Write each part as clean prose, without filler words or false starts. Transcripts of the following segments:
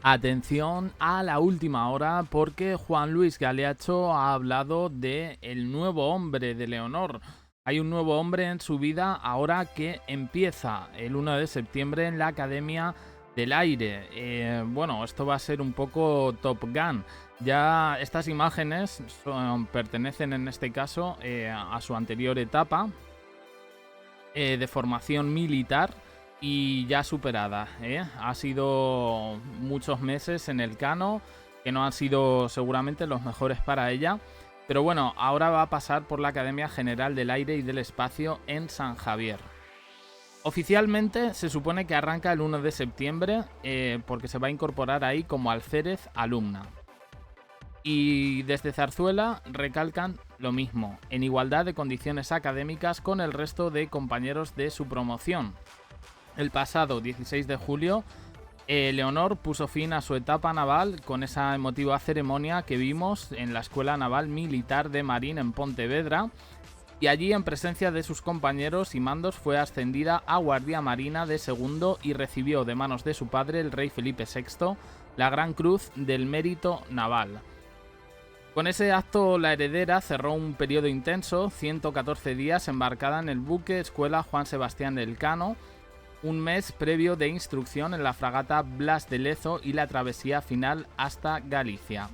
Atención a la última hora porque Juan Luis Galeacho ha hablado de el nuevo hombre de Leonor. Hay un nuevo hombre en su vida ahora que empieza el 1 de septiembre en la Academia del Aire. Bueno, esto va a ser un poco Top Gun. Ya estas imágenes pertenecen en este caso a su anterior etapa de formación militar y ya superada, ¿eh? Ha sido muchos meses en el Cano que no han sido seguramente los mejores para ella, pero bueno, ahora va a pasar por la Academia General del Aire y del Espacio en San Javier. Oficialmente se supone que arranca el 1 de septiembre porque se va a incorporar ahí como alférez alumna. Y desde Zarzuela recalcan lo mismo, en igualdad de condiciones académicas con el resto de compañeros de su promoción. El pasado 16 de julio, Leonor puso fin a su etapa naval con esa emotiva ceremonia que vimos en la Escuela Naval Militar de Marín en Pontevedra, y allí en presencia de sus compañeros y mandos fue ascendida a guardia marina de segundo y recibió de manos de su padre, el rey Felipe VI, la Gran Cruz del Mérito Naval. Con ese acto la heredera cerró un periodo intenso, 114 días embarcada en el buque Escuela Juan Sebastián del Cano, un mes previo de instrucción en la fragata Blas de Lezo y la travesía final hasta Galicia.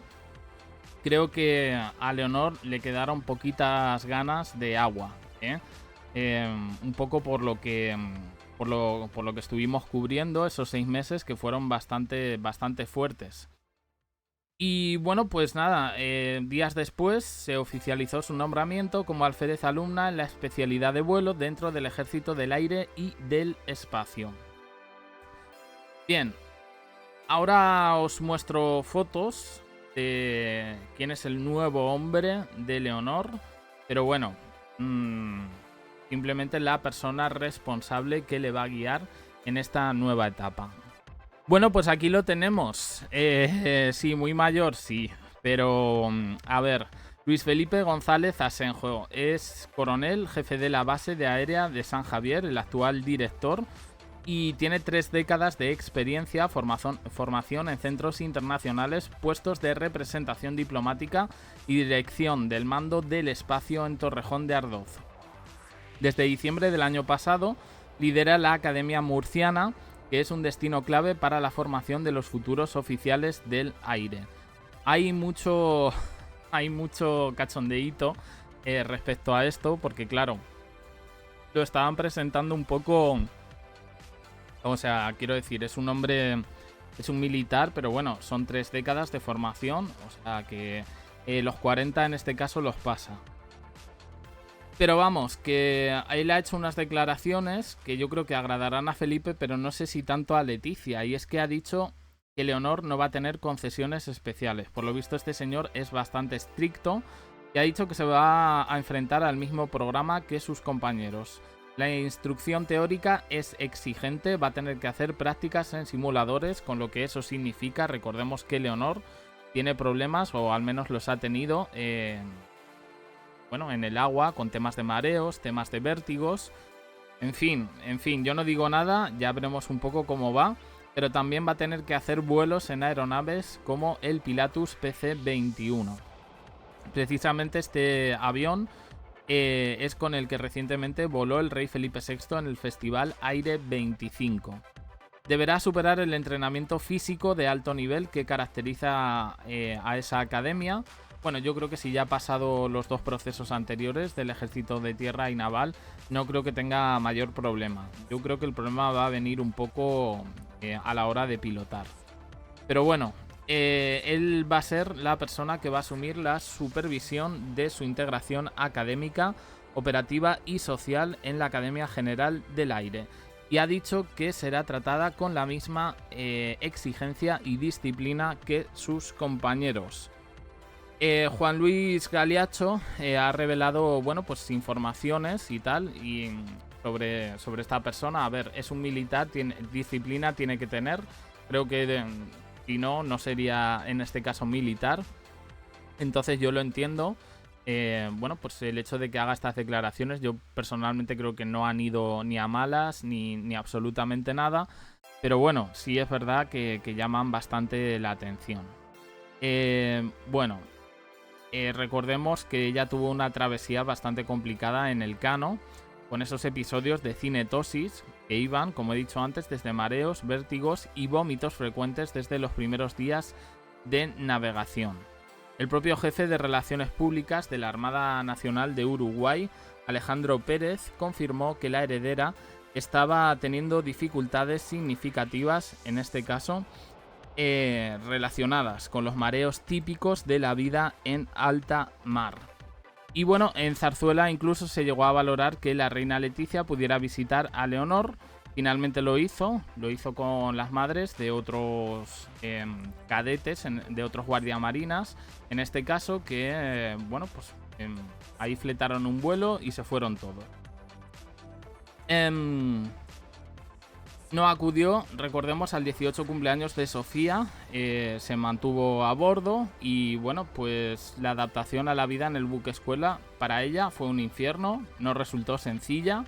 Creo que a Leonor le quedaron poquitas ganas de agua, ¿eh? Un poco por lo que estuvimos cubriendo esos 6 meses que fueron bastante fuertes. Y bueno, pues nada, días después se oficializó su nombramiento como alférez alumna en la especialidad de vuelo dentro del Ejército del Aire y del Espacio. Bien, ahora os muestro fotos de quién es el nuevo hombre de Leonor, pero bueno, simplemente la persona responsable que le va a guiar en esta nueva etapa. Bueno, pues aquí lo tenemos. Sí, muy mayor, sí. Pero, a ver, Luis Felipe González Asenjo es coronel, jefe de la base de aérea de San Javier, el actual director, y tiene 3 décadas de experiencia, formación en centros internacionales, puestos de representación diplomática y dirección del mando del espacio en Torrejón de Ardoz. Desde diciembre del año pasado lidera la Academia Murciana, que es un destino clave para la formación de los futuros oficiales del aire. Hay mucho cachondeíto respecto a esto, porque claro, lo estaban presentando un poco... O sea, quiero decir, es un hombre, es un militar, pero bueno, son 3 décadas de formación, o sea que los 40 en este caso los pasa. Pero vamos, que él ha hecho unas declaraciones que yo creo que agradarán a Felipe, pero no sé si tanto a Leticia. Y es que ha dicho que Leonor no va a tener concesiones especiales. Por lo visto este señor es bastante estricto y ha dicho que se va a enfrentar al mismo programa que sus compañeros. La instrucción teórica es exigente, va a tener que hacer prácticas en simuladores, con lo que eso significa. Recordemos que Leonor tiene problemas, o al menos los ha tenido, en el agua, con temas de mareos, temas de vértigos, en fin, yo no digo nada, ya veremos un poco cómo va, pero también va a tener que hacer vuelos en aeronaves como el Pilatus PC-21. Precisamente este avión es con el que recientemente voló el rey Felipe VI en el Festival Aire 25. Deberá superar el entrenamiento físico de alto nivel que caracteriza a esa academia. Bueno, yo creo que si ya ha pasado los 2 procesos anteriores del ejército de tierra y naval, no creo que tenga mayor problema. Yo creo que el problema va a venir un poco a la hora de pilotar. Pero bueno, él va a ser la persona que va a asumir la supervisión de su integración académica, operativa y social en la Academia General del Aire. Y ha dicho que será tratada con la misma exigencia y disciplina que sus compañeros. Juan Luis Galeacho ha revelado, pues informaciones y tal, y sobre esta persona. A ver, es un militar, disciplina tiene que tener. Creo que si no sería en este caso militar. Entonces yo lo entiendo. Pues el hecho de que haga estas declaraciones, yo personalmente creo que no han ido ni a malas ni absolutamente nada. Pero bueno, sí es verdad que llaman bastante la atención. Bueno, recordemos que ella tuvo una travesía bastante complicada en Elcano, con esos episodios de cinetosis que iban, como he dicho antes, desde mareos, vértigos y vómitos frecuentes desde los primeros días de navegación. El propio jefe de Relaciones Públicas de la Armada Nacional de Uruguay, Alejandro Pérez, confirmó que la heredera estaba teniendo dificultades significativas, en este caso, relacionadas con los mareos típicos de la vida en alta mar. Y bueno, en Zarzuela incluso se llegó a valorar que la reina Leticia pudiera visitar a Leonor. Finalmente lo hizo con las madres de otros cadetes, de otros guardiamarinas, en este caso, que bueno, pues ahí fletaron un vuelo y se fueron todos. No acudió, recordemos, al 18 cumpleaños de Sofía, se mantuvo a bordo y bueno, pues la adaptación a la vida en el buque escuela para ella fue un infierno, no resultó sencilla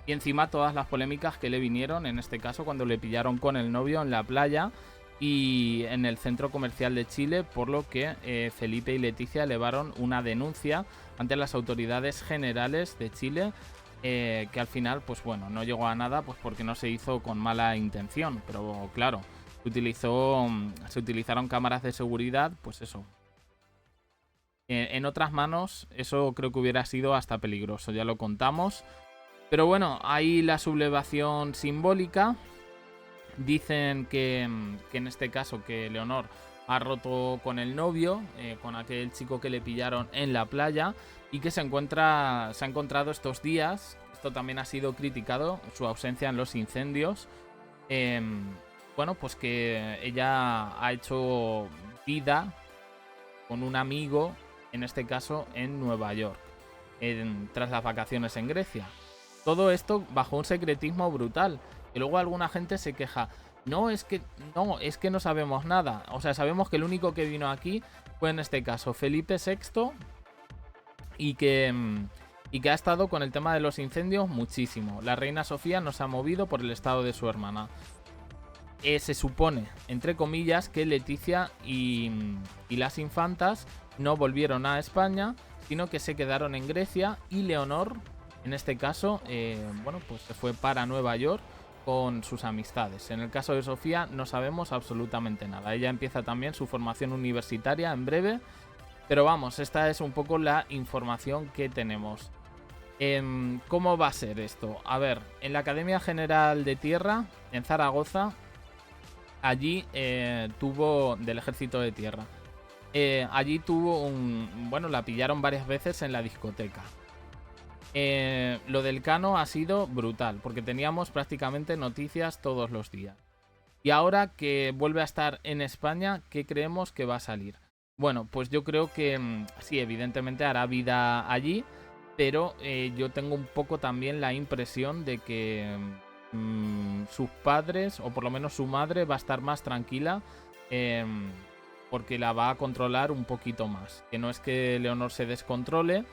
y encima todas las polémicas que le vinieron, en este caso cuando le pillaron con el novio en la playa y en el centro comercial de Chile, por lo que Felipe y Leticia elevaron una denuncia ante las autoridades generales de Chile, que al final, pues bueno, no llegó a nada, pues porque no se hizo con mala intención, pero claro, se utilizaron cámaras de seguridad, pues eso. En otras manos, eso creo que hubiera sido hasta peligroso, ya lo contamos. Pero bueno, hay la sublevación simbólica. Dicen que en este caso que Leonor ha roto con el novio, con aquel chico que le pillaron en la playa, y que se ha encontrado estos días, esto también ha sido criticado, su ausencia en los incendios. Bueno, pues que ella ha hecho vida con un amigo, en este caso en Nueva York, tras las vacaciones en Grecia. Todo esto bajo un secretismo brutal. Y luego alguna gente se queja. No, es que no sabemos nada. O sea, sabemos que el único que vino aquí fue en este caso Felipe VI y que ha estado con el tema de los incendios muchísimo. La reina Sofía no se ha movido por el estado de su hermana. Se supone, entre comillas, que Leticia y las infantas no volvieron a España, sino que se quedaron en Grecia y Leonor, en este caso, bueno, pues se fue para Nueva York con sus amistades. En el caso de Sofía no sabemos absolutamente nada. Ella empieza también su formación universitaria en breve, pero vamos, esta es un poco la información que tenemos. ¿Cómo va a ser esto? A ver, en la Academia General de Tierra, en Zaragoza, allí tuvo, del Ejército de Tierra, allí tuvo bueno, la pillaron varias veces en la discoteca. Lo del Cano ha sido brutal, porque teníamos prácticamente noticias todos los días. Y ahora que vuelve a estar en España, ¿qué creemos que va a salir? Bueno, pues yo creo que sí, evidentemente hará vida allí, pero yo tengo un poco también la impresión de que sus padres, o por lo menos su madre, va a estar más tranquila, porque la va a controlar un poquito más. Que no es que Leonor se descontrole,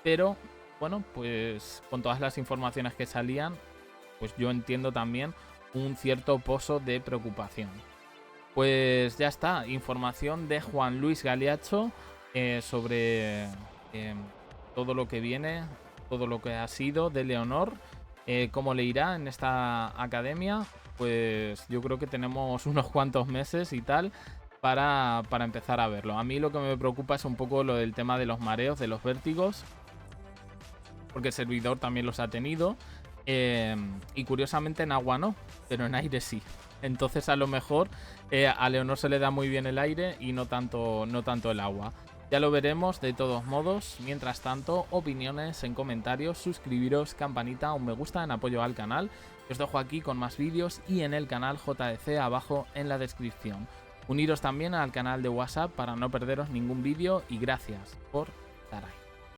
pero bueno, pues con todas las informaciones que salían, pues yo entiendo también un cierto pozo de preocupación. Pues ya está, información de Juan Luis Galeazzo sobre todo lo que viene, todo lo que ha sido de Leonor, cómo le irá en esta academia. Pues yo creo que tenemos unos cuantos meses y tal para empezar a verlo. A mí lo que me preocupa es un poco lo del tema de los mareos, de los vértigos, porque el servidor también los ha tenido. Y curiosamente en agua no, pero en aire sí. Entonces a lo mejor a Leonor se le da muy bien el aire y no tanto el agua. Ya lo veremos de todos modos. Mientras tanto, opiniones en comentarios, suscribiros, campanita, un me gusta en apoyo al canal. Os dejo aquí con más vídeos y en el canal JDC abajo en la descripción. Uniros también al canal de WhatsApp para no perderos ningún vídeo y gracias por estar ahí.